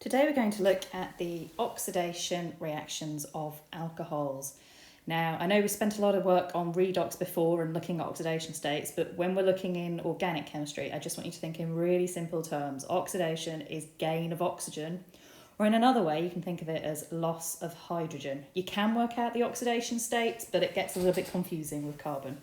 Today we're going to look at the oxidation reactions of alcohols. Now, I know we spent a lot of work on redox before and looking at oxidation states, but when we're looking in organic chemistry, I just want you to think in really simple terms. Oxidation is gain of oxygen, or in another way, you can think of it as loss of hydrogen. You can work out the oxidation states, but it gets a little bit confusing with carbon.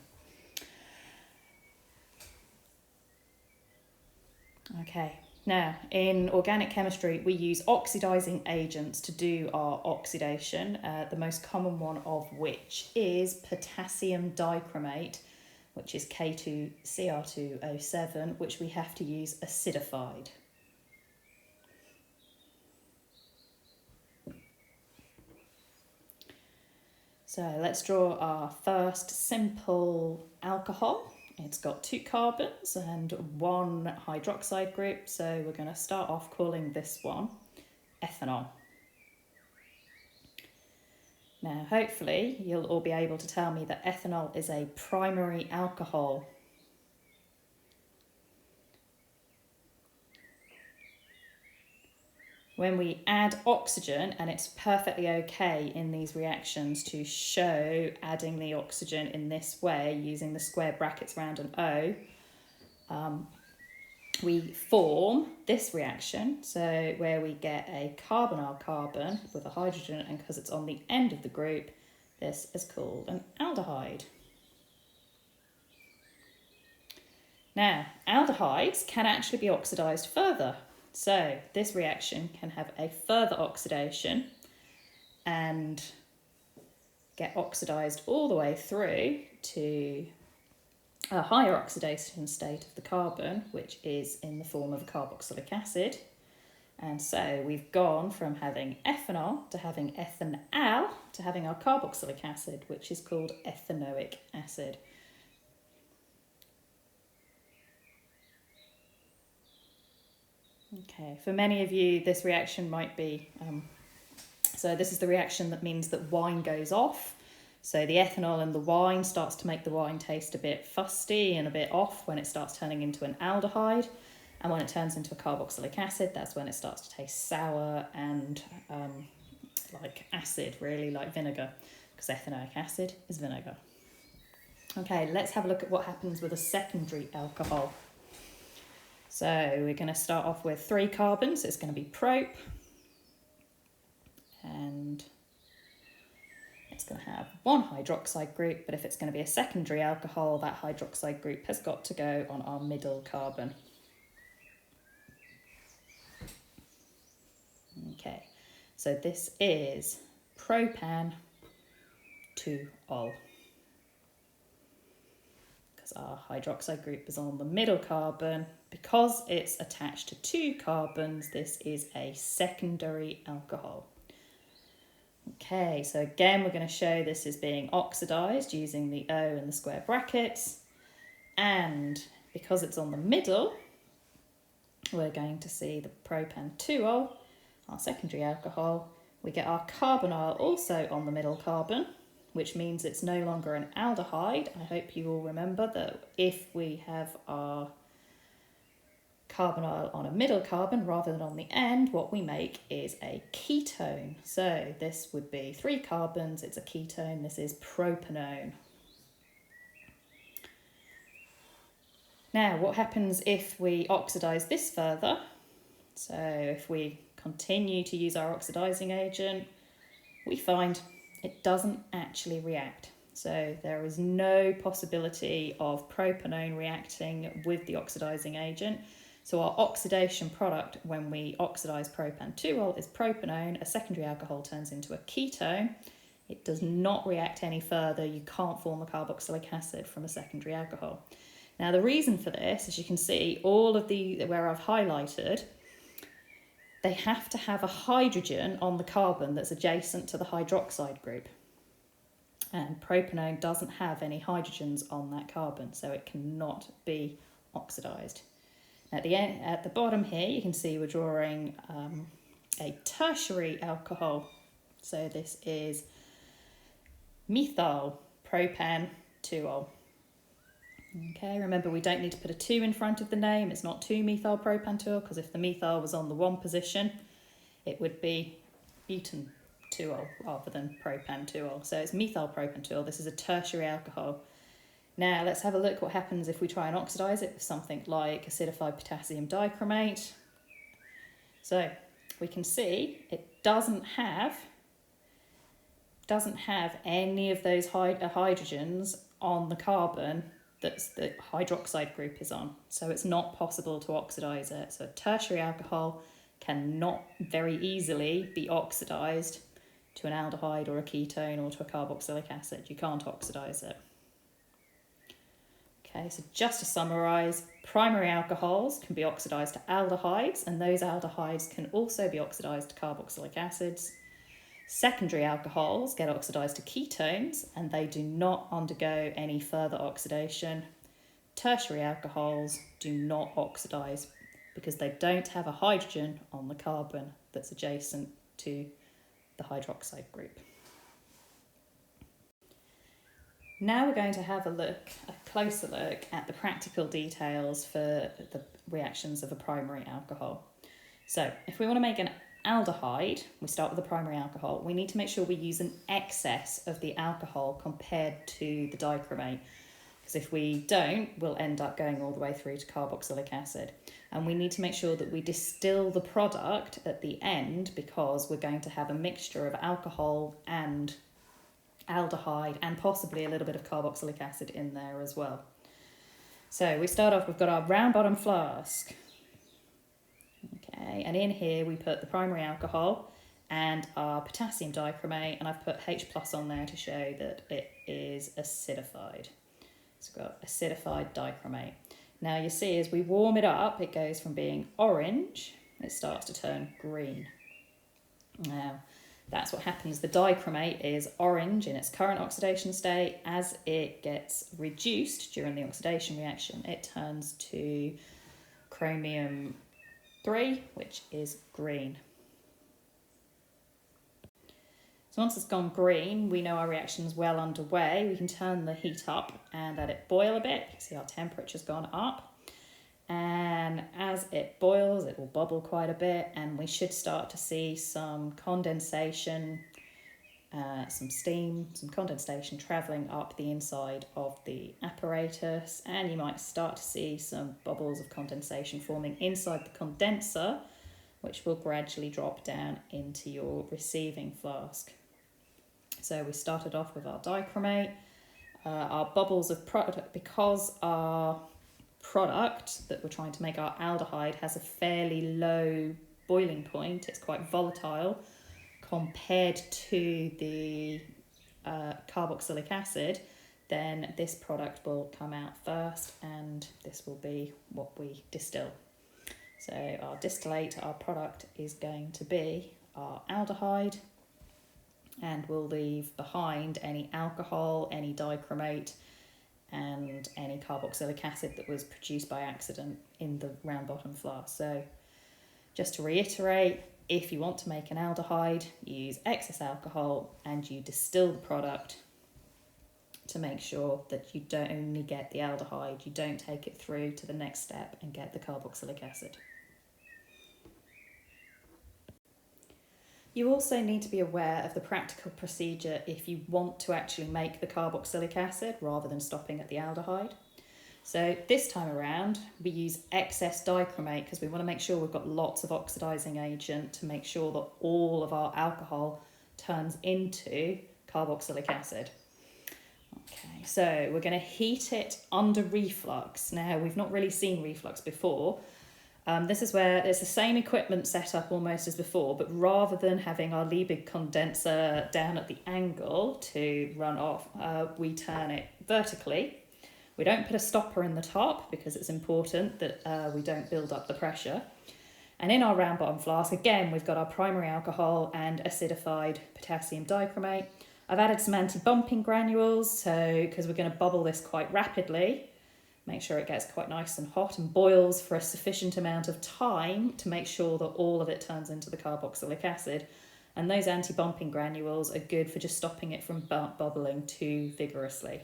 Okay. Now, in organic chemistry, we use oxidizing agents to do our oxidation, the most common one of which is potassium dichromate, which is K2Cr2O7, which we have to use acidified. So let's draw our first simple alcohol. It's got 2 carbons and 1 hydroxide group, so we're going to start off calling this one ethanol. Now, hopefully, you'll all be able to tell me that ethanol is a primary alcohol. When we add oxygen, and it's perfectly okay in these reactions to show adding the oxygen in this way using the square brackets around an O, we form this reaction, so where we get a carbonyl-carbon with a hydrogen, and because it's on the end of the group, this is called an aldehyde. Now, aldehydes can actually be oxidized further. So this reaction can have a further oxidation and get oxidized all the way through to a higher oxidation state of the carbon, which is in the form of a carboxylic acid. And so we've gone from having ethanol to having ethanal to having our carboxylic acid, which is called ethanoic acid. Okay, for many of you, this reaction might be, so this is the reaction that means that wine goes off. So the ethanol in the wine starts to make the wine taste a bit fusty and a bit off when it starts turning into an aldehyde. And when it turns into a carboxylic acid, that's when it starts to taste sour and like acid, really, like vinegar, because ethanoic acid is vinegar. Okay, let's have a look at what happens with a secondary alcohol. So we're going to start off with 3 carbons. It's going to be prop, and it's going to have 1 hydroxide group, but if it's going to be a secondary alcohol, that hydroxide group has got to go on our middle carbon. Okay, so this is propan 2-ol. Our hydroxide group is on the middle carbon. Because it's attached to 2 carbons, this is a secondary alcohol. Okay, so again, we're going to show this is being oxidized using the O and the square brackets. And because it's on the middle, we're going to see the propan 2-ol, our secondary alcohol. We get our carbonyl also on the middle carbon, which means it's no longer an aldehyde. I hope you all remember that if we have our carbonyl on a middle carbon rather than on the end, what we make is a ketone. So this would be 3 carbons, it's a ketone, this is propanone. Now, what happens if we oxidize this further? So if we continue to use our oxidizing agent, we find it doesn't actually react. So there is no possibility of propanone reacting with the oxidizing agent. So our oxidation product when we oxidize propan 2-ol is propanone. A secondary alcohol turns into a ketone. It does not react any further. You can't form a carboxylic acid from a secondary alcohol. Now the reason for this, as you can see, all of the where I've highlighted, they have to have a hydrogen on the carbon that's adjacent to the hydroxide group. And propanone doesn't have any hydrogens on that carbon, so it cannot be oxidized. At the bottom here, you can see we're drawing a tertiary alcohol. So this is methyl propan 2-ol. Okay, remember we don't need to put a 2 in front of the name. It's not 2-methyl propan 2-ol, because if the methyl was on the 1 position, it would be butan-2-ol rather than propan-2-ol. So it's methyl-propan-2-ol. This is a tertiary alcohol. Now let's have a look what happens if we try and oxidise it with something like acidified potassium dichromate. So we can see it doesn't have any of those hydrogens on the carbon that the hydroxide group is on. So it's not possible to oxidise it. So a tertiary alcohol cannot very easily be oxidised to an aldehyde or a ketone or to a carboxylic acid. You can't oxidise it. Okay, so just to summarise, primary alcohols can be oxidised to aldehydes, and those aldehydes can also be oxidised to carboxylic acids. Secondary alcohols get oxidised to ketones, and they do not undergo any further oxidation. Tertiary alcohols do not oxidise because they don't have a hydrogen on the carbon that's adjacent to the hydroxide group. Now we're going to have a closer look at the practical details for the reactions of a primary alcohol. So if we want to make an aldehyde, we start with the primary alcohol. We need to make sure we use an excess of the alcohol compared to the dichromate, because if we don't, we'll end up going all the way through to carboxylic acid. And we need to make sure that we distill the product at the end, because we're going to have a mixture of alcohol and aldehyde and possibly a little bit of carboxylic acid in there as well. So we start off, we've got our round bottom flask. Okay, and in here we put the primary alcohol and our potassium dichromate, and I've put H+ on there to show that it is acidified. So we've got acidified dichromate. Now you see as we warm it up, it goes from being orange, it starts to turn green. Now that's what happens. The dichromate is orange in its current oxidation state. As it gets reduced during the oxidation reaction, it turns to chromium 3, which is green. So once it's gone green, we know our reaction's well underway. We can turn the heat up and let it boil a bit. You see our temperature's gone up. And as it boils, it will bubble quite a bit, and we should start to see some condensation, some steam, some condensation travelling up the inside of the apparatus, and you might start to see some bubbles of condensation forming inside the condenser, which will gradually drop down into your receiving flask. So we started off with our dichromate, our bubbles of product, because our product that we're trying to make, our aldehyde, has a fairly low boiling point. It's quite volatile compared to the carboxylic acid. Then this product will come out first, and this will be what we distill. So our distillate, our product, is going to be our aldehyde, and we'll leave behind any alcohol, any dichromate, and any carboxylic acid that was produced by accident in the round bottom flask. So just to reiterate, if you want to make an aldehyde, you use excess alcohol and you distill the product to make sure that you don't only get the aldehyde, you don't take it through to the next step and get the carboxylic acid. You also need to be aware of the practical procedure if you want to actually make the carboxylic acid rather than stopping at the aldehyde. So this time around, we use excess dichromate because we want to make sure we've got lots of oxidizing agent to make sure that all of our alcohol turns into carboxylic acid. Okay, so we're going to heat it under reflux. Now, we've not really seen reflux before. This is where it's the same equipment set up almost as before, but rather than having our Liebig condenser down at the angle to run off, we turn it vertically. We don't put a stopper in the top because it's important that we don't build up the pressure. And in our round bottom flask, again, we've got our primary alcohol and acidified potassium dichromate. I've added some anti-bumping granules, because we're going to bubble this quite rapidly. Make sure it gets quite nice and hot and boils for a sufficient amount of time to make sure that all of it turns into the carboxylic acid. And those anti-bumping granules are good for just stopping it from bubbling too vigorously.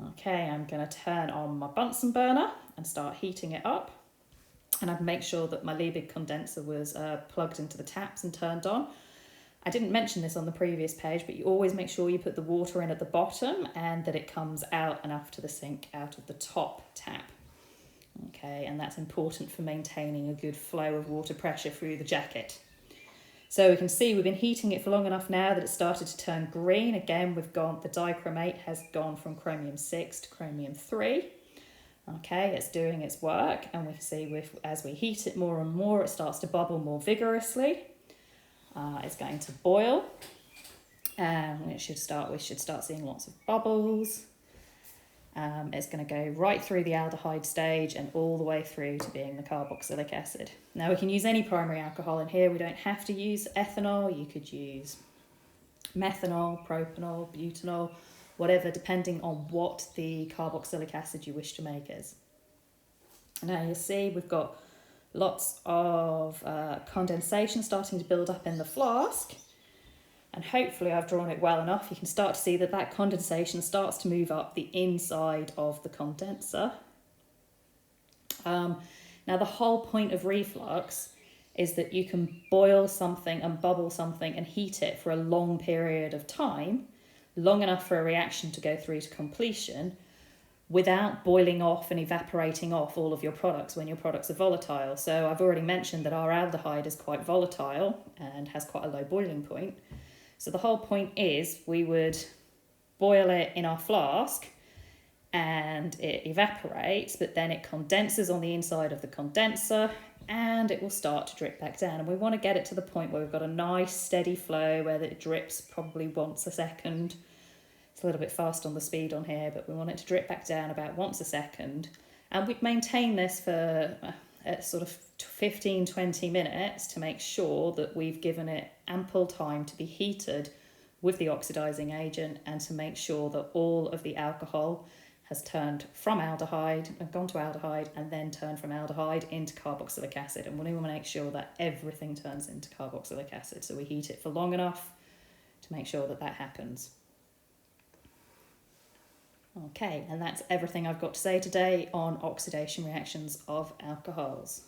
Okay, I'm going to turn on my Bunsen burner and start heating it up. And I'd make sure that my Liebig condenser was plugged into the taps and turned on. I didn't mention this on the previous page, but you always make sure you put the water in at the bottom and that it comes out enough to the sink out of the top tap. Okay, and that's important for maintaining a good flow of water pressure through the jacket. So we can see we've been heating it for long enough now that it started to turn green. Again, the dichromate has gone from chromium 6 to chromium 3. Okay, it's doing its work, and we can see as we heat it more and more, it starts to bubble more vigorously. It's going to boil, and we should start seeing lots of bubbles. It's going to go right through the aldehyde stage and all the way through to being the carboxylic acid. Now we can use any primary alcohol in here. We don't have to use ethanol. You could use methanol, propanol, butanol, whatever, depending on what the carboxylic acid you wish to make is. Now you see we've got lots of condensation starting to build up in the flask. And hopefully I've drawn it well enough. You can start to see that condensation starts to move up the inside of the condenser. Now the whole point of reflux is that you can boil something and bubble something and heat it for a long period of time, long enough for a reaction to go through to completion, without boiling off and evaporating off all of your products when your products are volatile. So I've already mentioned that our aldehyde is quite volatile and has quite a low boiling point. So the whole point is we would boil it in our flask and it evaporates, but then it condenses on the inside of the condenser and it will start to drip back down. And we want to get it to the point where we've got a nice steady flow where it drips probably once a second. It's a little bit fast on the speed on here, but we want it to drip back down about once a second. And we'd maintain this for sort of 15-20 minutes to make sure that we've given it ample time to be heated with the oxidizing agent and to make sure that all of the alcohol has turned from aldehyde and gone to aldehyde and then turned from aldehyde into carboxylic acid. And we want to make sure that everything turns into carboxylic acid. So we heat it for long enough to make sure that that happens. Okay, and that's everything I've got to say today on oxidation reactions of alcohols.